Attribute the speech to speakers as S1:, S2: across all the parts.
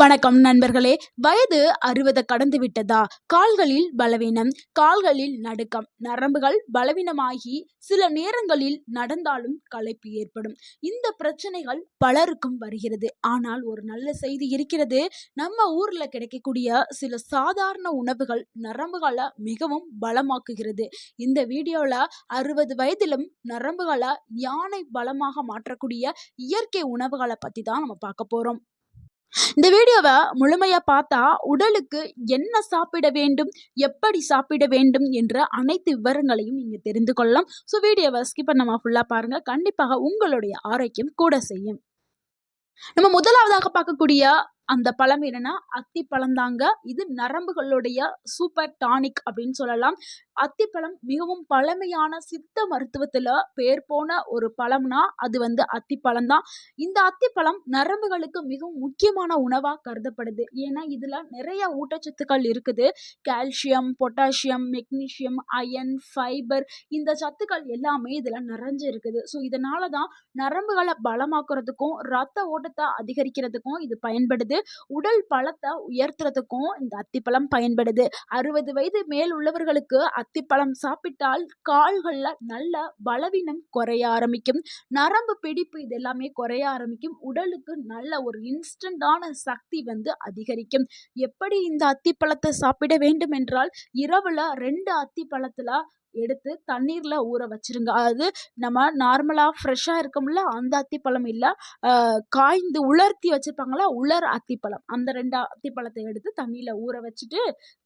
S1: வணக்கம் நண்பர்களே. வயது 60 கடந்து விட்டதா? கால்களில் பலவீனம், கால்களில் நடுக்கம், நரம்புகள் பலவீனமாகி சில நேரங்களில் நடந்தாலும் களைப்பு ஏற்படும். இந்த பிரச்சனைகள் பலருக்கும் வருகிறது. ஆனால் ஒரு நல்ல செய்தி இருக்கிறது. நம்ம ஊர்ல கிடைக்கக்கூடிய சில சாதாரண உணவுகள் நரம்புகளை மிகவும் பலமாக்குகிறது. இந்த வீடியோல 60 வயதிலும் நரம்புகளை யானை பலமாக மாற்றக்கூடிய இயற்கை உணவுகளை பத்தி தான் நம்ம பார்க்க போறோம். இந்த வீடியோவை முழுமையா பார்த்தா உடலுக்கு என்ன சாப்பிட வேண்டும், எப்படி சாப்பிட வேண்டும் என்ற அனைத்து விவரங்களையும் நீங்க தெரிந்து கொள்ளலாம். ஸோ வீடியோவை ஸ்கிப் பண்ணாம ஃபுல்லா பாருங்க. கண்டிப்பாக உங்களுடைய ஆரோக்கியம் கூட செய்யும். நம்ம முதலாவதாக பார்க்கக்கூடிய அந்த பழம் என்னன்னா அத்திப்பழம் தாங்க. இது நரம்புகளுடைய சூப்பர் டானிக் அப்படின்னு சொல்லலாம். அத்திப்பழம் மிகவும் பழமையான சித்த மருத்துவத்துல பேர் போன ஒரு பழம்னா அது வந்து அத்திப்பழம் தான். இந்த அத்திப்பழம் நரம்புகளுக்கு மிகவும் முக்கியமான உணவா கருதப்படுது. ஏன்னா இதுல நிறைய ஊட்டச்சத்துக்கள் இருக்குது. Calcium, potassium, magnesium, iron, fibre, இந்த சத்துக்கள் எல்லாமே இதுல நிறைஞ்சு இருக்குது. ஸோ இதனாலதான் நரம்புகளை பலமாக்குறதுக்கும் ரத்த ஓட்டத்தை அதிகரிக்கிறதுக்கும் இது பயன்படுது. உடல் பலத்தை உயர்த்துறதுக்கும் இந்த அத்திப்பழம் பயன்படுது. 60 வயது மேல் உள்ளவர்களுக்கு அத்திப்பழம் சாப்பிட்டால் கால்கள்ல நல்ல பலவீனம் குறைய ஆரம்பிக்கும். நரம்பு பிடிப்பு இது எல்லாமே குறைய ஆரம்பிக்கும். உடலுக்கு நல்ல ஒரு இன்ஸ்டன்டான சக்தி வந்து அதிகரிக்கும். எப்படி இந்த அத்திப்பழத்தை சாப்பிட வேண்டும் என்றால், இரவுல 2 அத்திப்பழத்துல எடுத்து தண்ணீர்ல ஊற வச்சிருங்க. அதாவது நம்ம நார்மலா ஃப்ரெஷ்ஷா இருக்கும்ல அந்த அத்திப்பழம் இல்ல, காய்ந்து உலர்த்தி வச்சிருப்பாங்களா உலர் அத்திப்பழம், அந்த 2 அத்திப்பழத்தை எடுத்து தண்ணியில ஊற வச்சுட்டு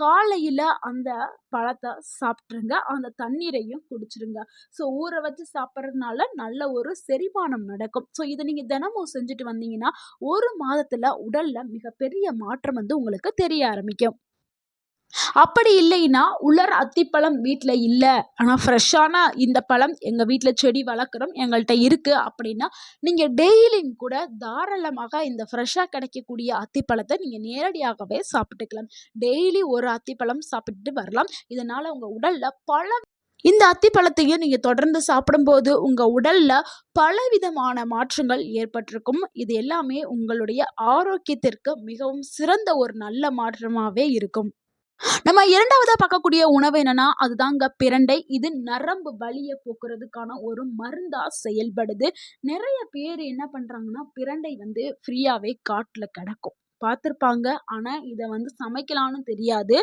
S1: காலையில அந்த பழத்தை சாப்பிட்ருங்க. அந்த தண்ணீரையும் குடிச்சிருங்க. ஸோ ஊற வச்சு சாப்பிட்றதுனால நல்ல ஒரு செரிமானம் நடக்கும். ஸோ இதை நீங்க தினமும் செஞ்சுட்டு வந்தீங்கன்னா 1 மாதத்துல உடல்ல மிகப்பெரிய மாற்றம் வந்து உங்களுக்கு தெரிய ஆரம்பிக்கும். அப்படி இல்லைன்னா உலர் அத்திப்பழம் வீட்டில் இல்லை, ஆனால் ஃப்ரெஷ்ஷான இந்த பழம் எங்கள் வீட்டில் செடி வளர்க்குறோம், எங்கள்கிட்ட இருக்குது அப்படின்னா நீங்கள் டெய்லியும் கூட தாராளமாக இந்த ஃப்ரெஷ்ஷாக கிடைக்கக்கூடிய அத்திப்பழத்தை நீங்கள் நேரடியாகவே சாப்பிட்டுக்கலாம். டெய்லி ஒரு அத்திப்பழம் சாப்பிட்டு வரலாம். இதனால் உங்கள் உடலில் இந்த அத்திப்பழத்தையும் நீங்கள் தொடர்ந்து சாப்பிடும்போது உங்கள் உடலில் பலவிதமான மாற்றங்கள் ஏற்பட்டிருக்கும். இது எல்லாமே உங்களுடைய ஆரோக்கியத்திற்கு மிகவும் சிறந்த ஒரு நல்ல மாற்றமாகவே இருக்கும். நம்ம 2வதா பார்க்கக்கூடிய உணவு என்னன்னா அதுதாங்க பிரண்டை. இது நரம்பு வலியை போக்குறதுக்கான ஒரு மருந்தா செயல்படுது. நிறைய பேர் என்ன பண்றாங்கன்னா பிரண்டை வந்து ஃப்ரீயாவே காட்டுல கிடக்கும் பார்த்துருப்பாங்க. ஆனா இதை வந்து சமைக்கலாம்னு தெரியாது.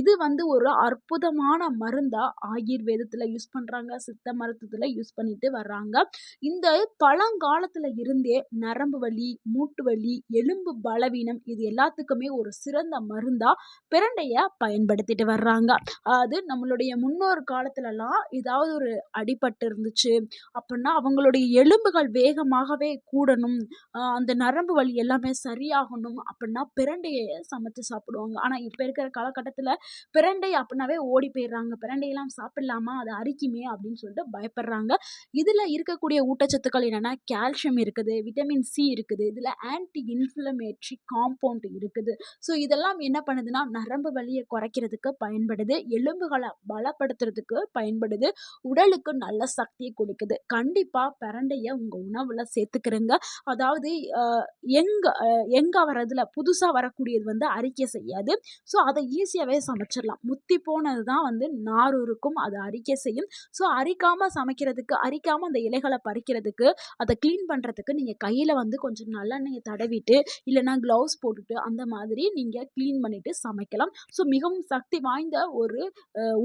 S1: இது வந்து ஒரு அற்புதமான மருந்தா ஆயுர்வேதத்துல யூஸ் பண்றாங்க, சித்த மருத்துவத்துல யூஸ் பண்ணிட்டு வர்றாங்க. இந்த பழங்காலத்துல இருந்தே நரம்பு வலி, மூட்டு வலி, எலும்பு பலவீனம் இது எல்லாத்துக்குமே ஒரு சிறந்த மருந்தா பிரண்டைய பயன்படுத்திட்டு வர்றாங்க. அது நம்மளுடைய முன்னோர் காலத்துலலாம் ஏதாவது ஒரு அடிபட்டு இருந்துச்சு அப்படின்னா அவங்களுடைய எலும்புகள் வேகமாகவே கூடணும், அந்த நரம்பு வலி எல்லாமே சரியாகணும் அப்படின்னா பிரண்டையை சமைச்சு சாப்பிடுவாங்க. ஆனால் இப்போ இருக்கிற காலகட்டத்தில் பிரண்டை அப்படின்னாவே ஓடி போயிடுறாங்க. பிரண்டையெல்லாம் சாப்பிடலாமா, அது அரிக்குமே அப்படின்னு சொல்லிட்டு பயப்படுறாங்க. இதில் இருக்கக்கூடிய ஊட்டச்சத்துக்கள் என்னென்னா கால்சியம் இருக்குது, விட்டமின் சி இருக்குது, இதில் ஆன்டி இன்ஃப்ளமேட்ரி காம்பவுண்ட் இருக்குது. ஸோ இதெல்லாம் என்ன பண்ணுதுன்னா நரம்பு வலியை குறைக்கிறதுக்கு பயன்படுது, எலும்புகளை பலப்படுத்துறதுக்கு பயன்படுது, உடலுக்கு நல்ல சக்தியை கொடுக்குது. கண்டிப்பாக பிரண்டையை உங்கள் உணவில் சேர்த்துக்கிறங்க. அதாவது எங்க வரதுல புதுசாக வரக்கூடியது வந்து அரிக்கை செய்யாது. ஸோ அதை ஈஸியாகவே சமைச்சிடலாம். முத்தி போனது தான் வந்து நார் இருக்கும், அது அரிக்கை செய்யும். ஸோ அரிக்காமல் சமைக்கிறதுக்கு, அரிக்காமல் அந்த இலைகளை பறிக்கிறதுக்கு, அதை க்ளீன் பண்ணுறதுக்கு நீங்கள் கையில் வந்து கொஞ்சம் நல்லெண்ணெயை தடவிட்டு இல்லைனா க்ளவுஸ் போட்டுட்டு அந்த மாதிரி நீங்கள் க்ளீன் பண்ணிவிட்டு சமைக்கலாம். ஸோ மிகவும் சக்தி வாய்ந்த ஒரு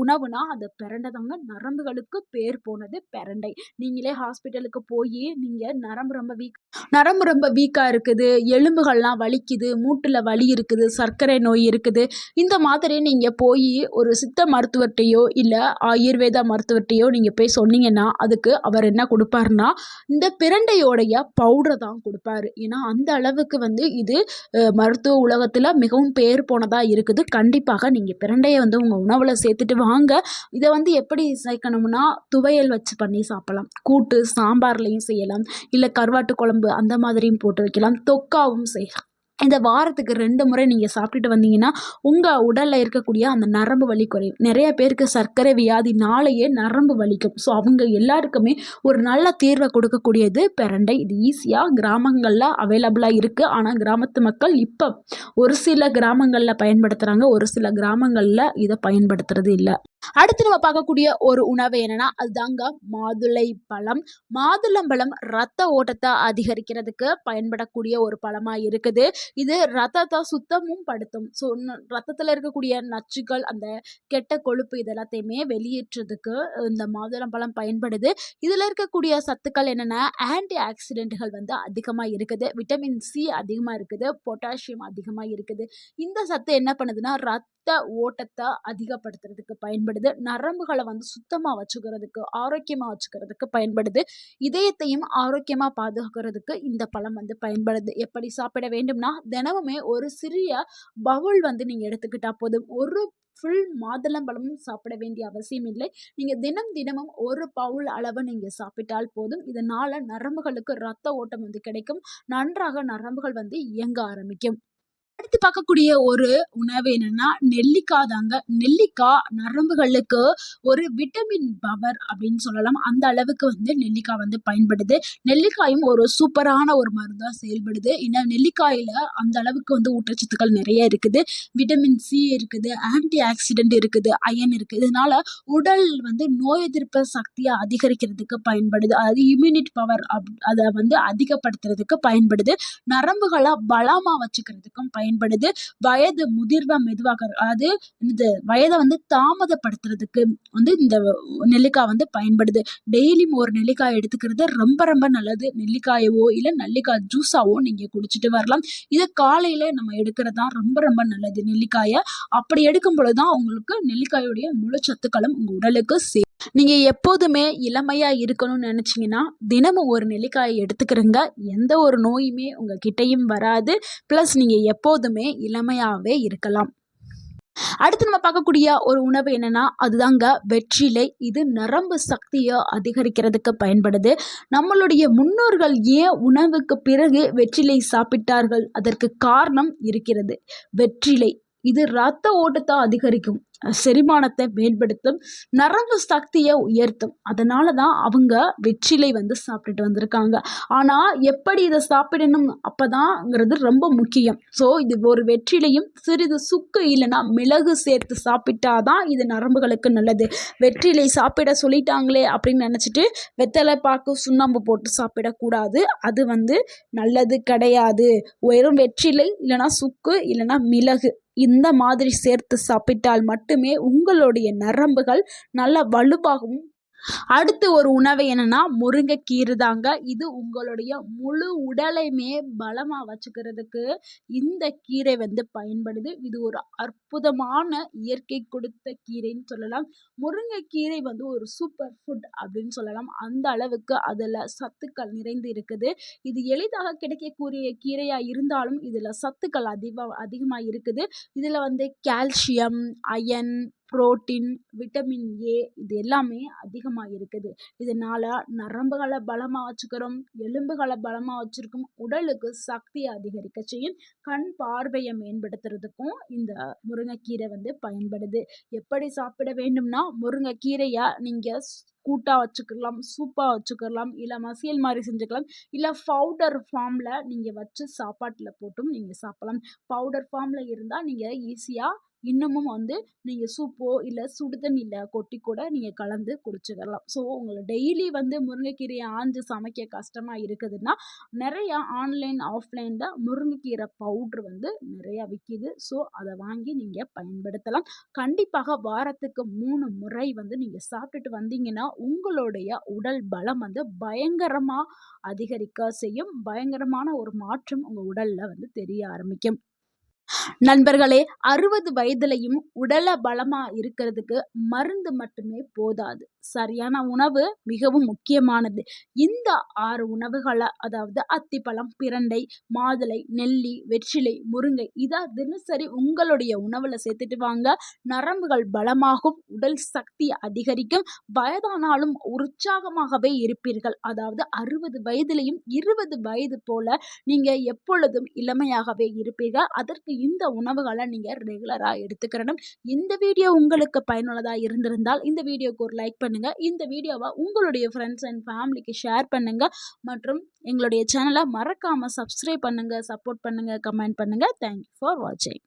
S1: உணவுனா அது பிரண்டை தாங்க. நரம்புகளுக்கு பேர் போனது பிரண்டை. நீங்களே ஹாஸ்பிட்டலுக்கு போய் நீங்கள் நரம்பு ரொம்ப வீக்காக இருக்குது, எலும்புகள்லாம் வலிக்குது, மூட்டில் வலி இருக்குது, சர்க்கரை நோய் இருக்குது, இந்த மாதிரி நீங்கள் போய் ஒரு சித்த மருத்துவர்கிட்டையோ இல்லை ஆயுர்வேத மருத்துவர்கிட்டையோ நீங்கள் போய் சொன்னீங்கன்னா அதுக்கு அவர் என்ன கொடுப்பாருன்னா இந்த பிரண்டையோடைய பவுடரை தான் கொடுப்பாரு. ஏன்னா அந்த அளவுக்கு வந்து இது மருத்துவ உலகத்தில் மிகவும் பேர் போனதாக இருக்குது. கண்டிப்பாக நீங்கள் பிரண்டையை வந்து உங்கள் உணவில் சேர்த்துட்டு வாங்க. இதை வந்து எப்படி சேர்க்கணும்னா துவையல் வச்சு பண்ணி சாப்பிடலாம், கூட்டு சாம்பார்லையும் செய்யலாம், இல்லை கருவாட்டு குழம்பு அந்த மாதிரியும் போட்டு வைக்கலாம், தொக்காவும் செய்யலாம். இந்த வாரத்துக்கு 2 முறை நீங்க சாப்பிட்டுட்டு வந்தீங்கன்னா, உங்க உடல்ல இருக்கக்கூடிய அந்த நரம்பு வலி குறையும். நெறைய பேருக்கு சர்க்கரை வியாதினாலேயே நரம்பு வலிக்கும். ஸோ அவங்க எல்லாருக்குமே ஒரு நல்ல தீர்வ கொடுக்கக்கூடியது பிரண்டை. இது ஈஸியா கிராமங்கள்ல அவைலபிளா இருக்கு. ஆனா கிராமத்து மக்கள் இப்ப ஒரு சில கிராமங்கள்ல பயன்படுத்துறாங்க. ஒரு சில கிராமங்கள்ல இத பயன்படுத்துறது இல்ல. அடுத்து நம்ம பார்க்கக்கூடிய ஒரு உணவு என்னன்னா, அதுதாங்க மாதுளை பழம். மாதுளம்பழம் ரத்த ஓட்டத்த அதிகரிக்கிறதுக்கு பயன்படக்கூடிய ஒரு பழமா இருக்குது. இது ரத்தத்த சுத்தமும் படுத்தும். ஸோ ரத்தத்துல இருக்கக்கூடிய நச்சுக்கள், அந்த கெட்ட கொழுப்பு இது எல்லாத்தையுமே வெளியேற்றதுக்கு இந்த மாதுளம்பழம் பயன்படுது. இதுல இருக்கக்கூடிய சத்துக்கள் என்னன்னா, ஆன்டி ஆக்சிடென்ட்கள் வந்து அதிகமா இருக்குது. விட்டமின் சி அதிகமா இருக்குது. பொட்டாசியம் அதிகமா இருக்குது. இந்த சத்து என்ன பண்ணுதுன்னா, ரத்த ஓட்டத்த அதிகப்படுத்துறதுக்கு பயன்படுது. நரம்புகள வந்து சுத்தமா வச்சுக்கிறதுக்கு, ஆரோக்கியமா வச்சுக்கிறதுக்கு பயன்படுது. இதயத்தையும் ஆரோக்கியமா பாதுகாக்கிறதுக்கு இந்த பழம் வந்து பயன்படுது. எப்படி சாப்பிட வேண்டும்னா, தினமுமே ஒரு சிறிய பவுல் வந்து நீங்க எடுத்துக்கிட்டா போதும். ஒரு ஃபுல் மாதுளம்பழமும் சாப்பிட வேண்டிய அவசியம் இல்லை. நீங்க தினமும் ஒரு பவுல் அளவு நீங்க சாப்பிட்டால் போதும். இதனால நரம்புகளுக்கு ரத்த ஓட்டம் வந்து கிடைக்கும். நன்றாக நரம்புகள் வந்து இயங்க ஆரம்பிக்கும். அடுத்து பார்க்கக்கூடிய ஒரு உணவு என்னன்னா, நெல்லிக்காய் தாங்க. நெல்லிக்காய் நரம்புகளுக்கு ஒரு விட்டமின் பவர் அப்படின்னு சொல்லலாம். அந்த அளவுக்கு வந்து நெல்லிக்காய் வந்து பயன்படுது. நெல்லிக்காயும் ஒரு சூப்பரான ஒரு மருந்தா செயல்படுது. ஏன்னா நெல்லிக்காயில அந்த அளவுக்கு வந்து ஊட்டச்சத்துக்கள் நிறைய இருக்குது. விட்டமின் சி இருக்குது, ஆன்டி ஆக்சிடென்ட் இருக்குது, அயன் இருக்கு. இதனால உடல் வந்து நோய் எதிர்ப்பு சக்தியை அதிகரிக்கிறதுக்கு பயன்படுது. அதாவது இம்யூனிட்டி பவர் அத வந்து அதிகப்படுத்துறதுக்கு பயன்படுது. நரம்புகள பலமா வச்சுக்கிறதுக்கும் பயன்படுது. வயது முதிர்வ மெதுவாக்க, அதாவது இந்த வயத வந்து தாமதப்படுத்துறதுக்கு வந்து இந்த நெல்லிக்காய் வந்து பயன்படுது. டெய்லியும் ஒரு நெல்லிக்காய் எடுத்துக்கிறது ரொம்ப ரொம்ப நல்லது. நெல்லிக்காயவோ இல்ல நெல்லிக்காய் ஜூஸாவோ நீங்க குடிச்சிட்டு வரலாம். இத காலையில நம்ம எடுக்கிறது தான் ரொம்ப ரொம்ப நல்லது. நெல்லிக்காய அப்படி எடுக்கும் பொழுது தான் உங்களுக்கு நெல்லிக்காயுடைய முழு சத்துக்களும் உங்க உடலுக்கு நீங்க எப்போதுமே இளமையா இருக்கணும்னு நினைச்சீங்கன்னா, தினமும் ஒரு நெல்லிக்காயை எடுத்துக்கிறங்க. எந்த ஒரு நோயுமே உங்க கிட்டயும் வராது. பிளஸ் நீங்க எப்போதுமே இளமையாவே இருக்கலாம். அடுத்து நம்ம பார்க்கக்கூடிய ஒரு உணவு என்னன்னா, அதுதாங்க வெற்றிலை. இது நரம்பு சக்திய அதிகரிக்கிறதுக்கு பயன்படுது. நம்மளுடைய முன்னோர்கள் ஏன் உணவுக்கு பிறகு வெற்றிலை சாப்பிட்டார்கள்? அதற்கு காரணம் இருக்கிறது. வெற்றிலை இது ரத்த ஓட்டத்த அதிகரிக்கும், செரிமானத்தை மேம்படுத்தும், நரம்பு சக்தியை உயர்த்தும். அதனால தான் அவங்க வெற்றிலை வந்து சாப்பிட்டுட்டு வந்திருக்காங்க. ஆனா எப்படி இதை சாப்பிடணும் அப்பதாங்கிறது ரொம்ப முக்கியம். ஸோ இது ஒரு வெற்றிலையும் சிறிது சுக்கு இல்லைன்னா மிளகு சேர்த்து சாப்பிட்டாதான் இது நரம்புகளுக்கு நல்லது. வெற்றிலை சாப்பிட சொல்லிட்டாங்களே அப்படின்னு நினச்சிட்டு வெத்தலை பாக்கு சுண்ணாம்பு போட்டு சாப்பிடக்கூடாது. அது வந்து நல்லது கிடையாது. வெறும் வெற்றிலை இல்லைன்னா சுக்கு இல்லைன்னா மிளகு இந்த மாதிரி சேர்த்து சாப்பிட்டால் மட்டுமே உங்களுடைய நரம்புகள் நல்ல வலுவாகவும். அடுத்து ஒரு உணவு என்னன்னா, முருங்கைக்கீரை தாங்க. இது உங்களுடைய முழு உடலையுமே பலமா வச்சுக்கிறதுக்கு இந்த கீரை வந்து பயன்படுது. இது ஒரு அற்புதமான இயற்கை கொடுத்த கீரைன்னு சொல்லலாம். முருங்கைக்கீரை வந்து ஒரு சூப்பர் ஃபுட் அப்படின்னு சொல்லலாம். அந்த அளவுக்கு அதுல சத்துக்கள் நிறைந்து இருக்குது. இது எளிதாக கிடைக்கக்கூடிய கீரையா இருந்தாலும் இதுல சத்துக்கள் அதிகமா இருக்குது. இதுல வந்து calcium, iron, protein, vitamin A இது எல்லாமே அதிகமா இருக்குது. இதனால நரம்புகள பலமா வச்சுக்கிறோம், எலும்புகள பலமா வச்சிருக்கும், உடலுக்கு சக்தியை அதிகரிக்க செய்யும், கண் பார்வையை மேம்படுத்துறதுக்கும் இந்த முருங்கைக்கீரை வந்து பயன்படுது. எப்படி சாப்பிட வேண்டும்னா, முருங்கைக்கீரையை நீங்க கூட்டா வச்சுக்கலாம், சூப்பா வச்சுக்கலாம், இல்ல மசியல் மாதிரி செஞ்சுக்கலாம், இல்ல பவுடர் ஃபார்ம்ல நீங்க வச்சு சாப்பாட்டுல போட்டும் நீங்க சாப்பிடலாம். பவுடர் ஃபார்ம்ல இருந்தா நீங்க ஈஸியா இன்னமும் வந்து நீங்க சூப்போ இல்ல சுடு தண்ணியில கொட்டி கூட நீங்க கலந்து குடிச்சுக்கலாம். ஸோ உங்களை டெய்லி வந்து முருங்கைக்கீரையை ஆஞ்சு சமைக்க கஷ்டமா இருக்குதுன்னா, நிறைய ஆன்லைன் ஆஃப்லைன்ல முருங்கைக்கீரை பவுட்ரு வந்து நிறையா விற்கிது. ஸோ அதை வாங்கி நீங்க பயன்படுத்தலாம். கண்டிப்பாக வாரத்துக்கு 3 முறை வந்து நீங்க சாப்பிட்டுட்டு வந்தீங்கன்னா உங்களுடைய உடல் பலம் வந்து பயங்கரமா அதிகரிக்க செய்யும். பயங்கரமான ஒரு மாற்றம் உங்க உடல்ல வந்து தெரிய ஆரம்பிக்கும். நண்பர்களே, 60 வயதிலையும் உடல பலமா இருக்கிறதுக்கு மருந்து மட்டுமே போதாது. சரியான உணவு மிகவும் முக்கியமானது. இந்த 6 உணவுகள அதாவது அத்திப்பழம், பிரண்டை, மாதுளை, நெல்லி, வெற்றிலை, முருங்கை இத தினசரி உங்களுடைய உணவுல சேர்த்துட்டு வாங்க. நரம்புகள் பலமாகும், உடல் சக்தி அதிகரிக்கும், வயதானாலும் உற்சாகமாகவே இருப்பீர்கள். அதாவது 60 வயதிலேயும் 20 வயது போல நீங்க எப்பொழுதும் இளமையாகவே இருப்பீர்கள். அதற்கு இந்த உணவுகள நீங்க ரெகுலரா எடுத்துக்கிறணும். இந்த வீடியோ உங்களுக்கு பயனுள்ளதா இருந்திருந்தால் இந்த வீடியோக்கு ஒரு லைக் பண்ணுங்க. இந்த வீடியோவை உங்களுடைய ஃப்ரெண்ட்ஸ் அண்ட் ஃபேமிலிக்கு ஷேர் பண்ணுங்க. மற்றும் எங்களுடைய சேனலை மறக்காம சப்ஸ்கிரைப் பண்ணுங்க, சப்போர்ட் பண்ணுங்க, கமெண்ட் பண்ணுங்க. தேங்க்யூ ஃபார் வாட்சிங்.